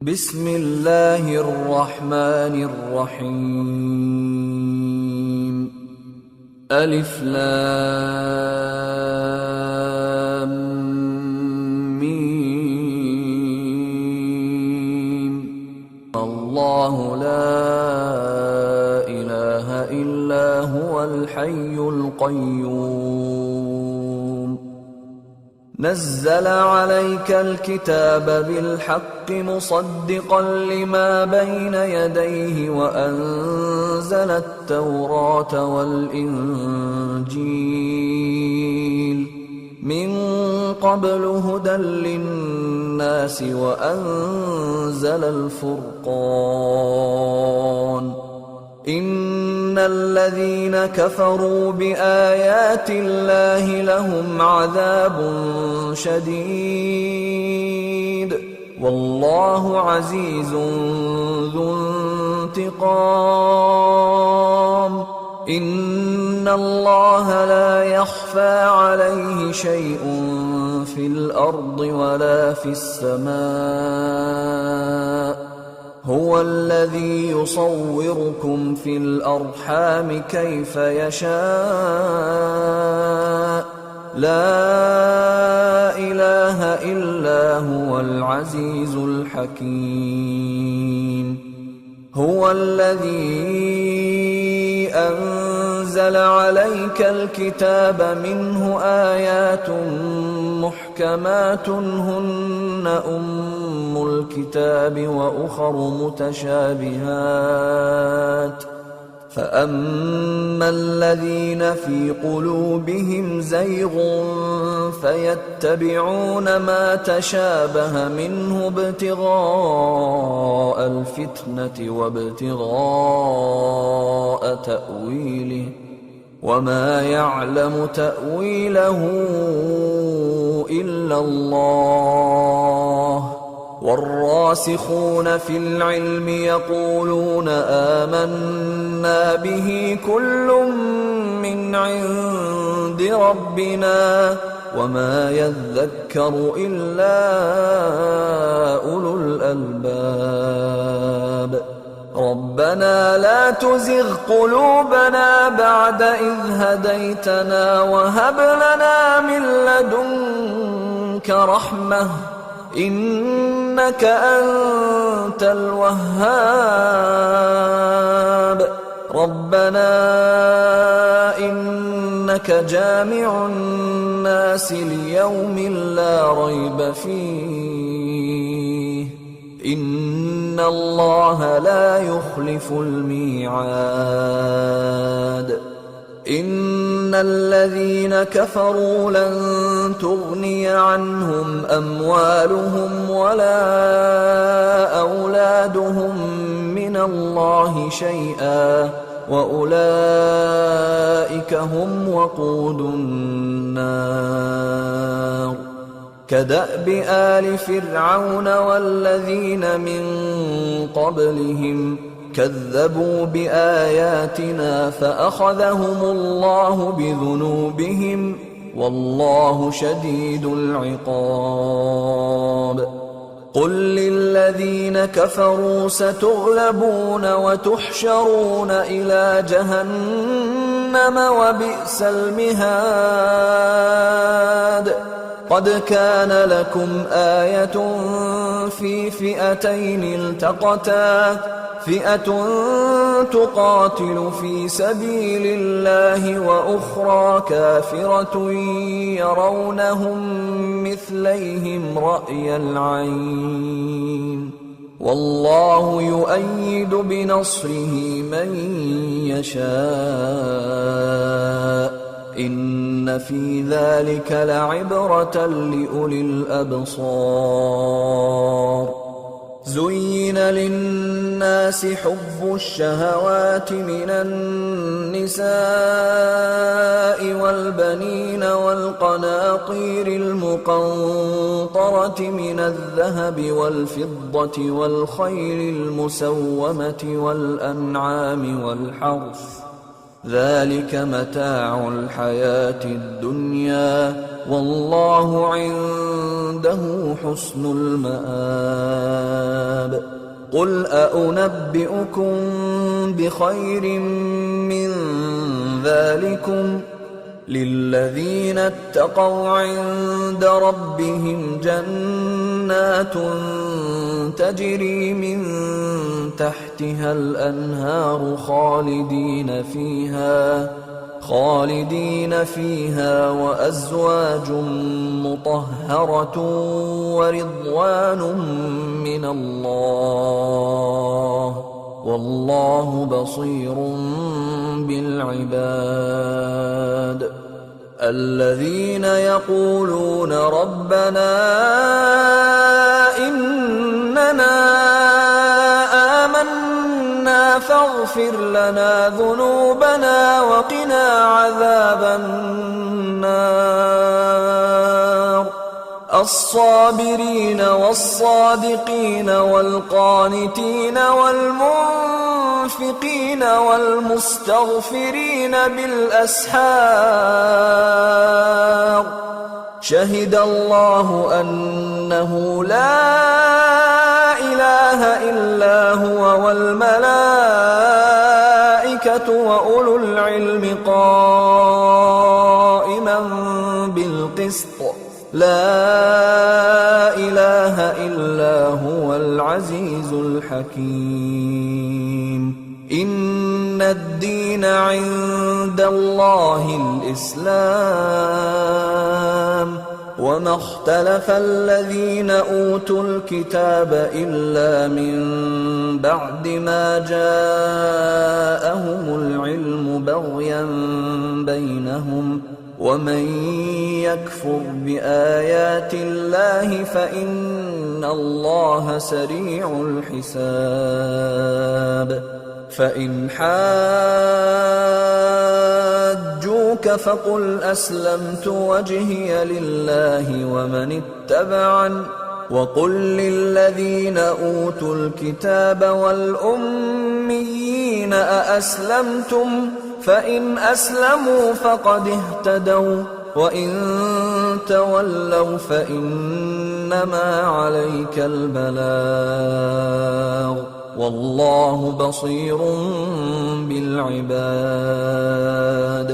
بسم الله الرحمن الرحيم. ألف لام ميم. الله لا إله إلا هو الحي القيوم. نزل عليك الكتاب بالحق مصدقا لما بين يديه وأنزل التوراة والإنجيل من قبل هدى للناس وأنزل الفرقان. إن الذين كفروا بآيات الله لهم عذاب شديد والله عزيز ذو انتقام. إن الله لا يخفى عليه شيء في الأرض ولا في السماء. هو الذي يصوركم في الأرحام كيف يشاء. لا إله إلا هو العزيز الحكيم. هو الذي أنزل عليك الكتاب منه آيات محكمات هن أم الكتاب وأخر متشابهات. فأما الذين في قلوبهم زيغ فيتبعون ما تشابه منه ابتغاء الفتنة وابتغاء تأويله وما يعلم تأويله إلا الله. والراسخون في العلم يقولون آمنا به كل من عند ربنا وما يذكر إلا أولو الألباب. ربنا لا تزغ قلوبنا بعد إذ هديتنا وهب لنا من لدنك رحمة إنك أنت الوهاب. ربنا إنك جامع الناس ليوم لا ريب فيه إن الله لا يخلف الميعاد. إن الذين كفروا لن تغني عنهم أموالهم ولا أولادهم من الله شيئا وأولئك هم وقود النار. كدأب آل فرعون والذين من قبلهم كذبوا بآياتنا فأخذهم الله بذنوبهم والله شديد العقاب. قل للذين كفروا ستغلبون وتحشرون إلى جهنم وبئس المهاد. قد كان لكم آية في فئتين التقتا فئة تقاتل في سبيل الله وأخرى كافرة يرونهم مثليهم رأي العين والله يؤيد بنصره من يشاء. إن في ذلك لعبرة لأولي الأبصار. زين للناس حب الشهوات من النساء والبنين والقناطير المقنطرة من الذهب والفضة والخيل المسومة والأنعام والحرث ذلك متاع الحياة الدنيا والله عنده عنده حسن المآب. قل أنبئكم بخير من ذلكم للذين اتقوا عند ربهم جنات تجري من تحتها الأنهار خالدين فيها وأزواج مطهرة ورضوان من الله والله بصير بالعباد. الذين يقولون ربنا إننا آمنا فاغفر لنا ذنوبنا وقنا عذاب النار. الصابرين والصادقين والقانتين والمنفقين والمستغفرين بالأسحار. شهد الله أنه لا إله إلا هو والملائكة وأولو العلم قائما بالقسط. لا إله إلا هو العزيز الحكيم. إن الدين عند الله الإسلام وما اختلف الذين أوتوا الكتاب إلا من بعد ما جاءهم العلم بغيا بينهم ومن يكفر بآيات الله فإن الله سريع الحساب. فإن حاجوك فقل أسلمت وجهي لله ومن اتبعن وقل للذين أوتوا الكتاب والأميين أأسلمتم فإن أسلموا فقد اهتدوا وإن تولوا فإنما عليك البلاغ والله بصير بالعباد.